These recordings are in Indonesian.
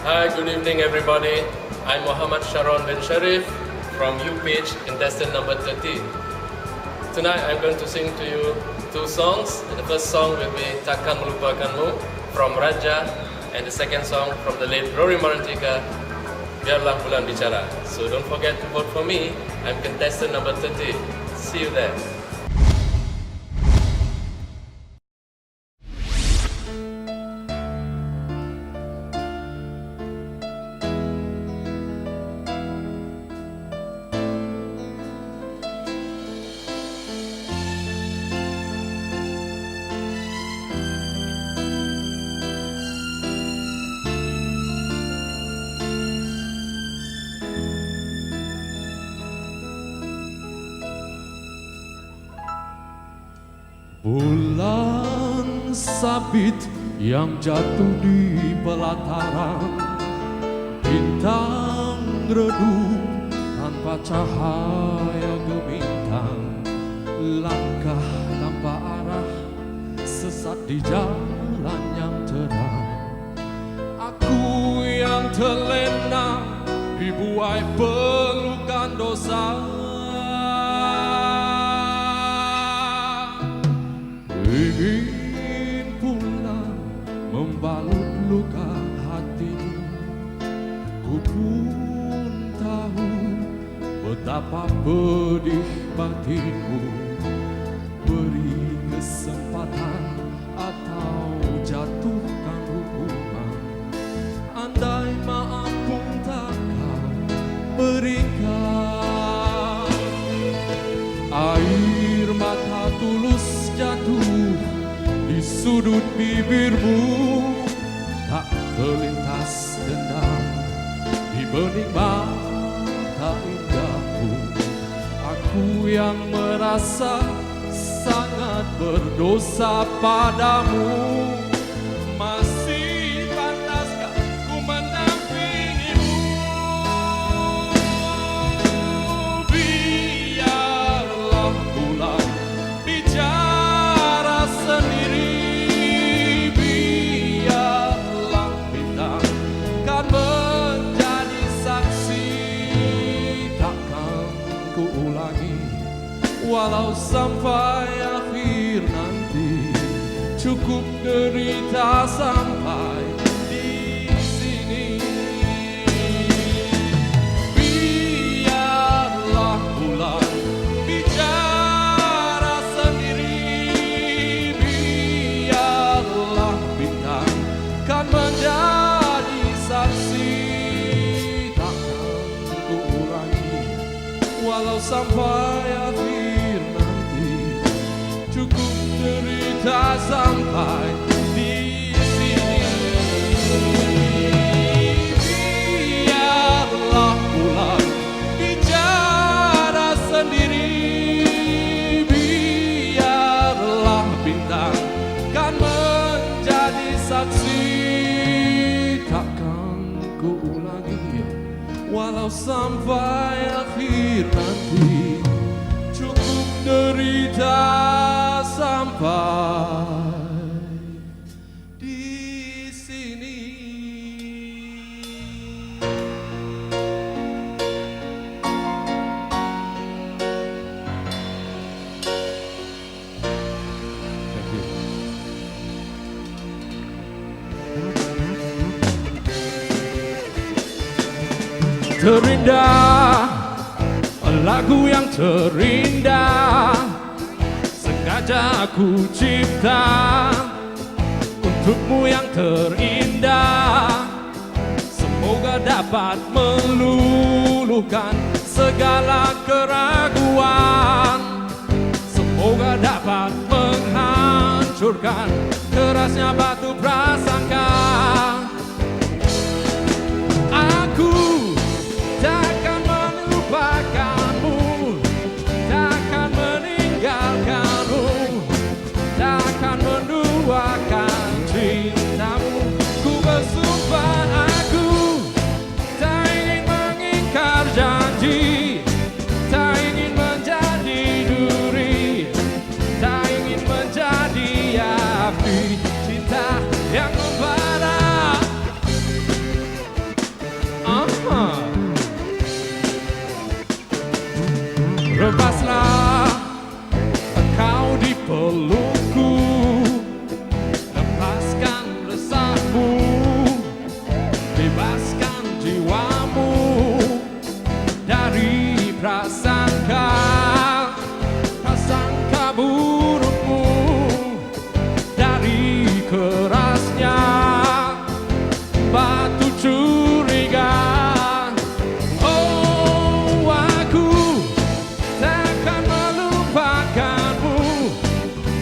Hi, good evening everybody. I'm Muhammad Sharon bin Sharif from UPH contestant number 13. Tonight I'm going to sing to you two songs. The first song will be Takkan Melupakanmu from Raja, and the second song from the late Rory Marantika, Biarlah Bulan Bicara. So don't forget to vote for me. I'm contestant number 13. See you there. Bulan sabit yang jatuh di pelataran, bintang redup tanpa cahaya gemintang, langkah tanpa arah, sesat di jalan yang terang. Aku yang terlena dibuai pelukan dosa, ingin pulang membalut luka hatimu. Ku pun tahu betapa pedih batinku. Beri kesempatan atau jatuhkan hukuman. Andai maaf pun tak kau berikan, air mata tulus jatuh di sudut bibirmu, tak terlintas dendam di bening mata indahmu. Aku yang merasa sangat berdosa padamu, masih pantaskah ku mendampingimu? Biarlah bulan bicara sendiri, biarlah bintang kan menjadi saksi. Takkan ku ulangi walau sampai akhir nanti. Cukup derita sampai di sini. Biarlah bulan bicara sendiri, biarlah bintang kan menjadi saksi. Takkan ku ulangi walau sampai akhir nanti. Cukup derita sampai di sini. Biarlah bulan bicara sendiri, biarlah bintang kan menjadi saksi. Takkan ku ulangi walau sampai akhir nanti. Cukup derita sampai di sini. Thank you. Terindah, lagu yang terindah sengaja aku cipta untukmu yang terindah. Semoga dapat meluluhkan segala keraguan, semoga dapat menghancurkan kerasnya batu prasangka. Aku takkan melupakanmu, takkan meninggalkanmu, takkan menduakan cintamu. Ku bersumpah aku tak ingin mengingkar janji, tak ingin menjadi duri, tak ingin menjadi api cinta yang membara.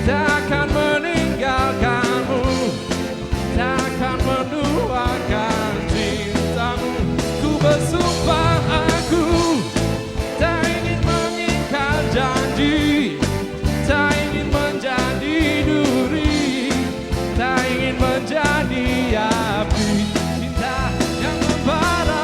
takkan meninggalkanmu, takkan menduakan cintamu. Ku bersumpah aku tak ingin mengikat janji, tak ingin menjadi duri, tak ingin menjadi api cinta yang membara.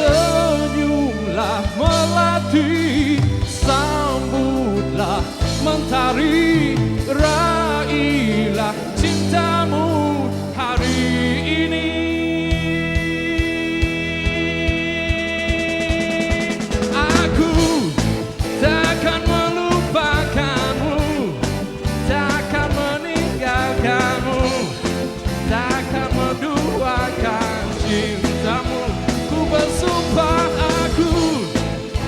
Senyumlah melati, sambutlah mentari, raihlah cintamu hari ini. Aku takkan melupakanmu, takkan meninggalkanmu, takkan menduakan cintamu. Ku bersumpah aku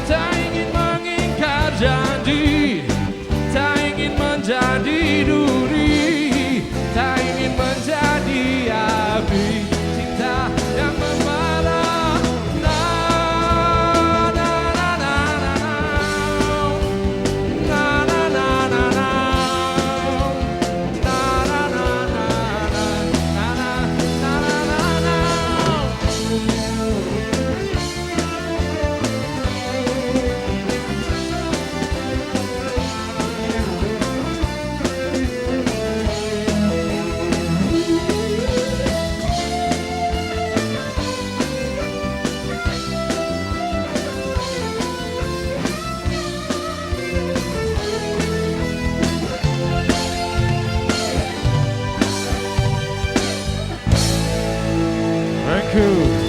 tak ingin mengikat janji, tak ingin menjadi duri, tak ingin menjadi api cinta yang membara. Na na na na na na, na na na na na, na na na na na, na na na na. Thank you.